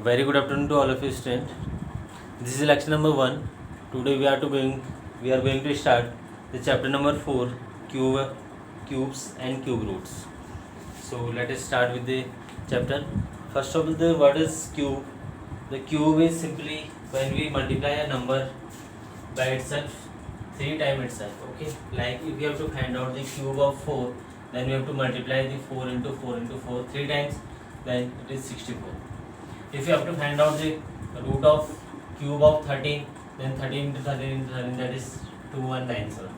Very good afternoon to all of you students. This is lecture number 1. Today we are going to start the chapter number 4, cubes and cube roots. So let us start with the chapter. First of all, what is cube? The cube is simply when we multiply a number by itself 3 times itself. Okay, like if you have to find out the cube of 4, then we have to multiply the 4 into 4 into 4 3 times, then it is 64. If you have to find out the root of cube of 13, then 13 into 13 into 13, that is 2197.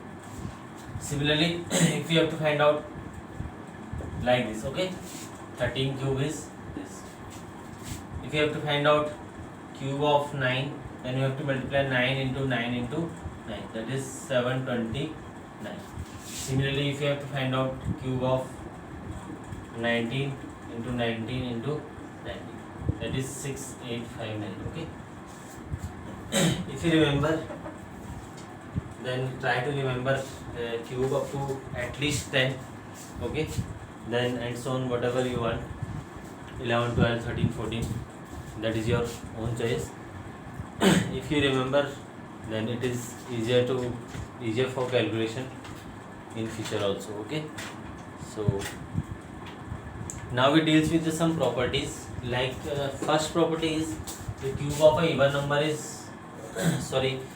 Similarly, if you have to find out like this, okay, 13 cube is this. If you have to find out cube of 9, then you have to multiply 9 into 9 into 9, that is 729. Similarly, if you have to find out cube of 19 into 19 into 19, that is 6859. Okay. If you remember, then try to remember cube up to at least 10. Okay, then and so on, whatever you want, 11, 12, 13, 14, that is your own choice. If you remember, then it is easier for calculation in future also. Okay, so now it deals with some properties. Like first property is the cube of a even number is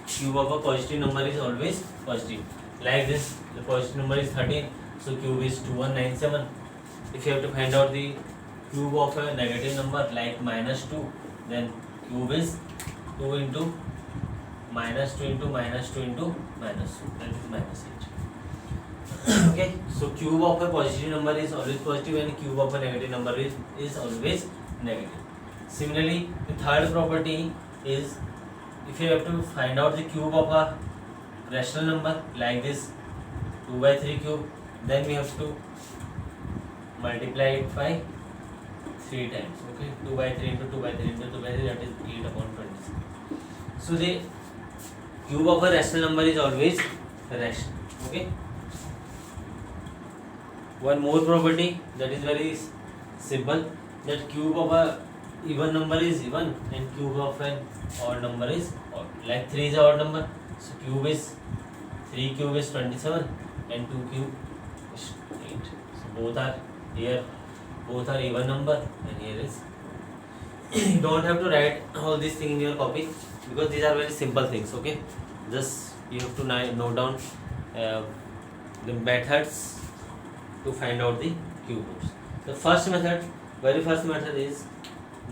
cube of a positive number is always positive. Like this, the positive number is 13, so cube is 2197. If you have to find out the cube of a negative number like -2, then cube is 2 into -2 into -2 into -2, that is -8. Okay, so cube of a positive number is always positive and cube of a negative number is always negative. Similarly, the third property is if you have to find out the cube of a rational number like this 2 by 3 cube, then we have to multiply it by 3 times. Okay, 2 by 3 into 2 by 3 into 2 by 3, that is 8 upon 26. So the cube of a rational number is always rational. Okay, one more property that is very simple, that cube of a even number is even and cube of an odd number is odd. Like 3 is an odd number, so 3 cube is 27 and 2 cube is 8. So both are here, both are even number, and here is you don't have to write all these things in your copy because these are very simple things. Okay, just you have to note down the methods to find out the cube roots. The very first method is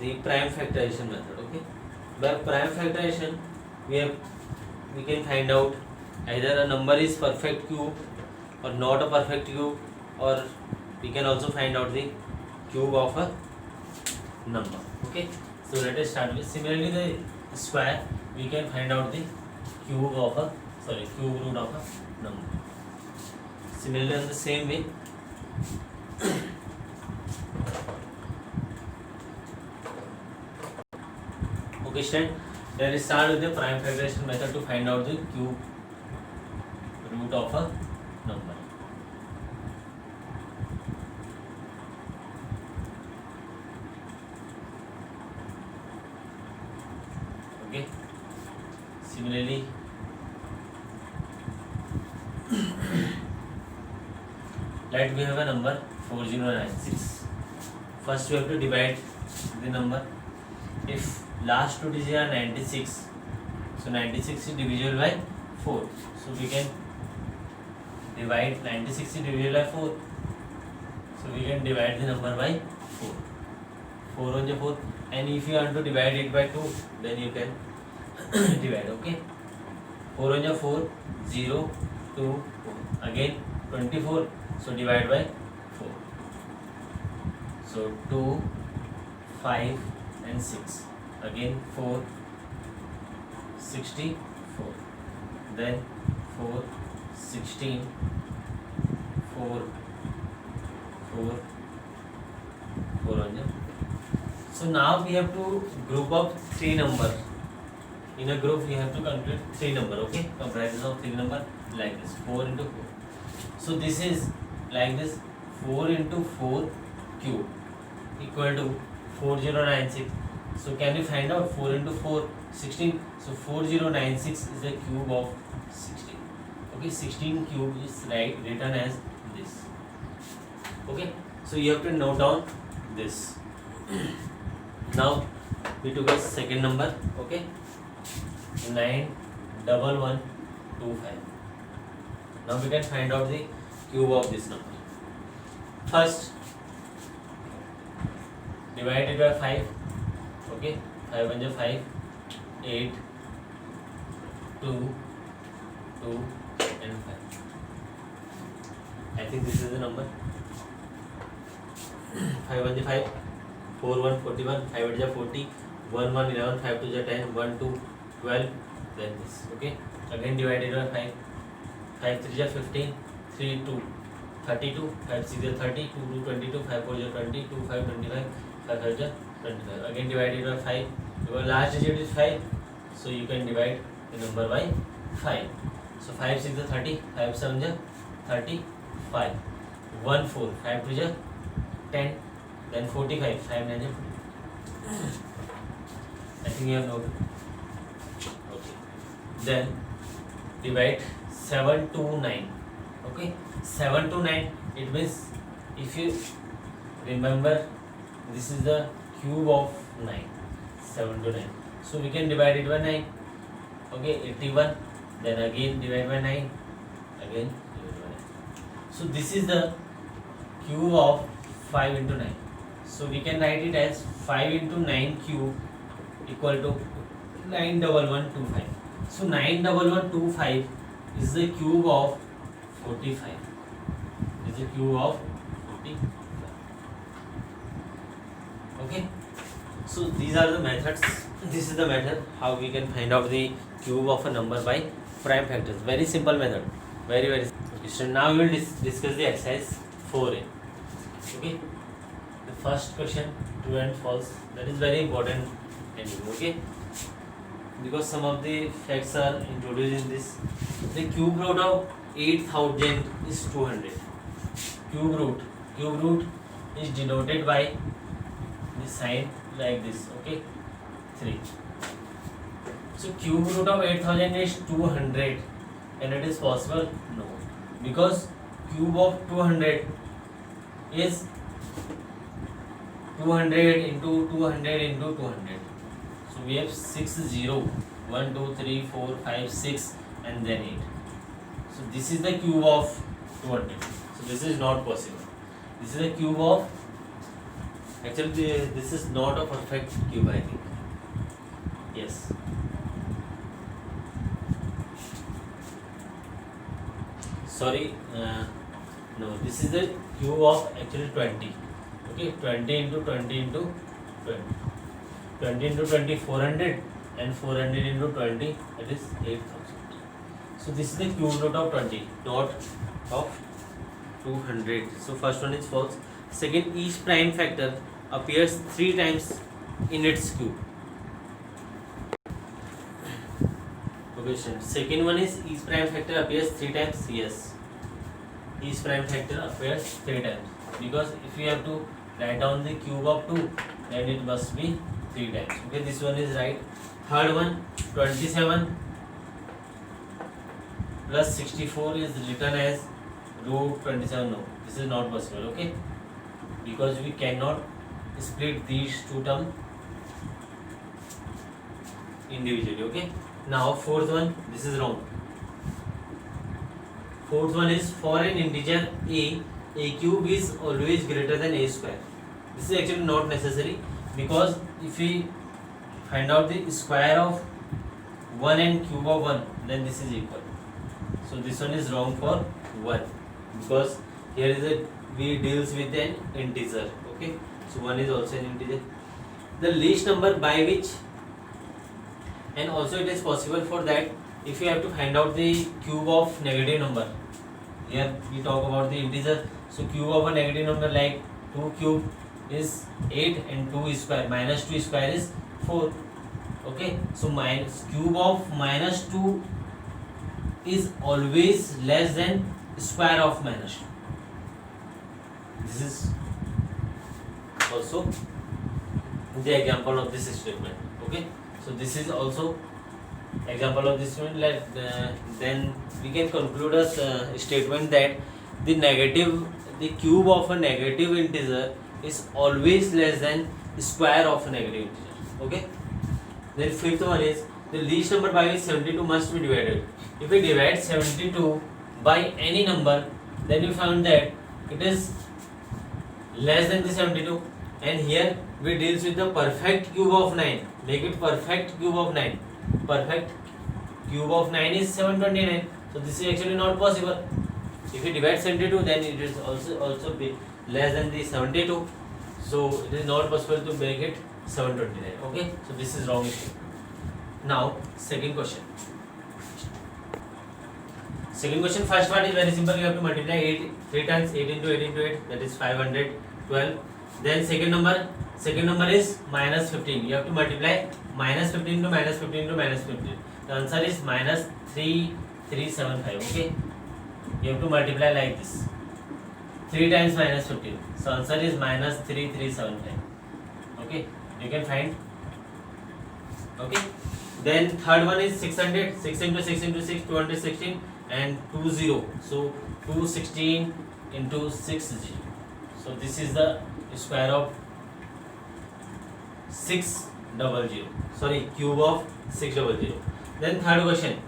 the prime factorization method. Okay, by prime factorization we can find out either a number is perfect cube or not a perfect cube, or we can also find out the cube of a number. Okay, so let us start with similarly the square, we can find out the cube root of a number. Similarly, in the same way, okay, student, let us start with the prime factorization method to find out the cube root of a number. Okay, similarly, let we have a number 4096. First we have to divide the number. If last two digits are 96, so 96 is divisible by 4, so we can divide 96 is divisible by 4, so we can divide the number by 4. 4 on the 4, and if you want to divide it by 2, then you can divide. Okay, 4 on the 4, 0, 2, 4, again 24, so divide by 4, so 2, 5 and 6, again 4, 64, then 4, 16, 4, 4, 4 on the. So now we have to group up 3 number. In a group we have to calculate 3 number. Okay, comprises of 3 number like this, 4 into 4. So this is like this, 4 into 4 cube equal to 4096. So can we find out 4 into 4, 16. So 4096 is the cube of 16. Okay, 16 cube is written as this. Okay, so you have to note down this. Now we took a second number. Okay, 91125. Now we can find out the cube of this number. First, divide it by 5. Okay, 5 1 5, 8, 2, 2 and 5. I think this is the number. 5 1 5, 4 1 41, 5 8 40, 1 1 11, 5 2 10, 1 2 12, then this. Okay, again divided by 5. 5 3 15, 3 2 32, 5 6 30, 2 2 22, 5 4 20, 2 5 25, 5 5 25. Again divided by 5. Your last digit is 5, so you can divide the number by 5. So 5 6 30, 5 7 35, 1 4, 5 2 10, then 45, 5 9 40. I think you have noted. Okay. Then divide 7 to 9. Okay, 7 to 9. It means if you remember, this is the cube of 9. 7 to 9. So we can divide it by 9. Okay, 81. Then again divide by 9. Again divide by 9. So this is the cube of 5 into 9. So we can write it as 5 into 9 cube equal to 91125. So 91125 is the cube of 45. Is the cube of 45. Okay. So these are the methods. This is the method how we can find out the cube of a number by prime factors. Very simple method. Very okay. So now we will discuss the exercise 4a. Okay. The first question, true and false. That is very important. Okay. Because some of the facts are introduced in this. The cube root of 8000 is 200. Cube root is denoted by the sign like this. Okay, 3. So cube root of 8000 is 200, and it is possible? No, because cube of 200 is 200 into 200 into 200. So we have 6 0, 1 2 3 4 5 6 and then 8. So this is the cube of 200. So this is not possible. This is the cube of, actually this is not a perfect cube, I think. Yes. Sorry, no, this is the cube of actually 20. Okay, 20 into 20 into 20. 20 into 20, 400, and 400 into 20, that is 8000. So this is the cube root of 20, not of 200. So first one is false. Second, each prime factor appears 3 times in its cube. Okay, second one is each prime factor appears 3 times. Yes, each prime factor appears 3 times, because if you have to write down the cube of 2, then it must be 3 times. Okay, this one is right. Third one, 27 plus 64 is written as root 27. No, this is not possible. Okay, because we cannot split these two terms individually. Okay, now fourth one, this is wrong. Fourth one is, for an integer a cube is always greater than a square. This is actually not necessary, because if we find out the square of 1 and cube of 1, then this is equal. So this one is wrong for 1, because here is a, we deals with an integer. Okay, so 1 is also an integer. The least number by which, and also it is possible for that if you have to find out the cube of negative number. Here we talk about the integer. So cube of a negative number, like 2 cube is 8 and 2 is square, minus 2 square is 4. Okay, so minus cube of minus 2 is always less than square of minus 2. This is also the example of this statement. Okay, so this is also example of this statement. Then we can conclude a statement that the cube of a negative integer is always less than square of a negative integer. Okay, then fifth one is the least number by which 72 must be divided. If we divide 72 by any number, then we found that it is less than the 72, and here we deals with the perfect cube of 9. Make it perfect cube of 9. Perfect cube of 9 is 729. So this is actually not possible. If you divide 72, then it is also be less than the 72. So it is not possible to make it 729. Okay, so this is wrong. Now second question. Second question, first part is very simple. You have to multiply 8 3 times 8 into 8 into 8, that is 512. Then second number is minus 15. You have to multiply minus 15 into minus 15 into minus 15. The answer is minus 3375. Okay, you have to multiply like this, 3 times minus 15. So answer is minus 3375. Okay, you can find. Okay, then third one is 600. 6 into 6 into 6, 216, and 20. So 216 into 60. So this is the square of 600. Sorry, cube of 600. Then third question.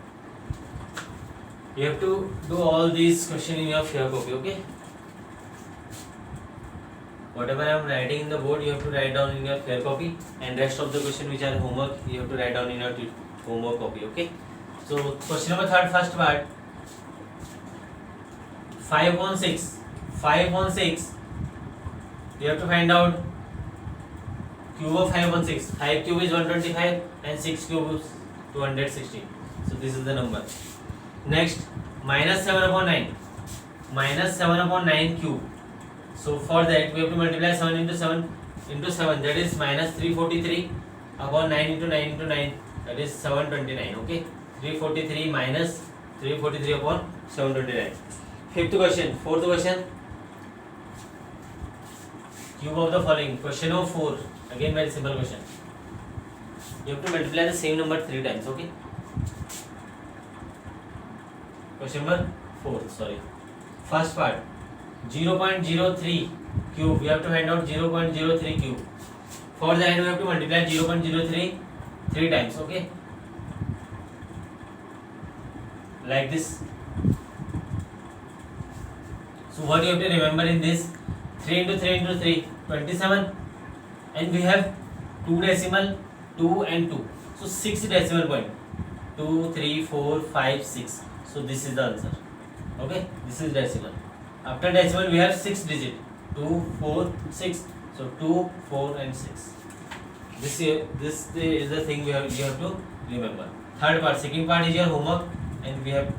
You have to do all these questions in your fair copy. Okay. Whatever I am writing in the board, you have to write down in your fair copy, and rest of the question which are homework, you have to write down in your homework copy. Okay. So question number third, first part. 516. You have to find out cube of 516. 5 cube is 125 and 6 cube is 216. So this is the number. Next, minus 7 upon 9. Minus 7 upon 9 cube. So for that we have to multiply 7 into 7 into 7. That is minus 343 upon 9 into 9 into 9. That is 729. Okay. 343 minus 343 upon 729. Fifth question. Fourth question. Cube of the following. Question of 4. Again very simple question. You have to multiply the same number 3 times. Okay. Question number 4. Sorry. First part. 0.03 cube. We have to find out 0.03 cube. For that we have to multiply 0.03 3 times. Okay. Like this. So what you have to remember in this, 3 into 3 into 3, 27, and we have 2 decimal, 2 and 2. So 6 decimal point, 2, 3, 4, 5, 6. So this is the answer. Okay, this is decimal. After decimal we have 6 digit, 2, 4, 6. So 2, 4 and 6. This is the thing you have to remember. Third part, second part is your homework, and we have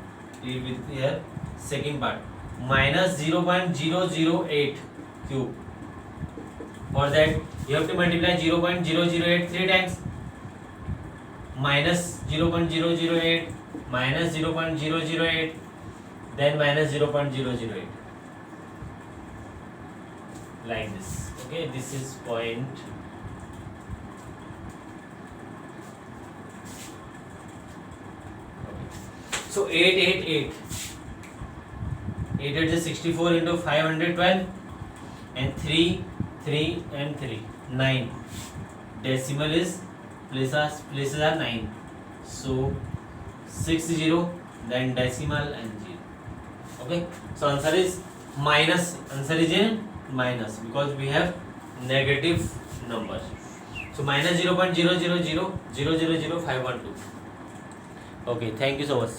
here second part. Minus 0.008 cube. For that you have to multiply 0.008 3 times. Minus 0.008 minus 0.008, then minus 0.008, like this. Okay, this is point. Okay. So 8 is 64 into 512, and 3 and 3 9. Decimal is places are 9. So 60, then decimal and 0. Okay. So answer is minus. Answer is in minus because we have negative numbers. So minus 0.00000512. Okay. Thank you so much.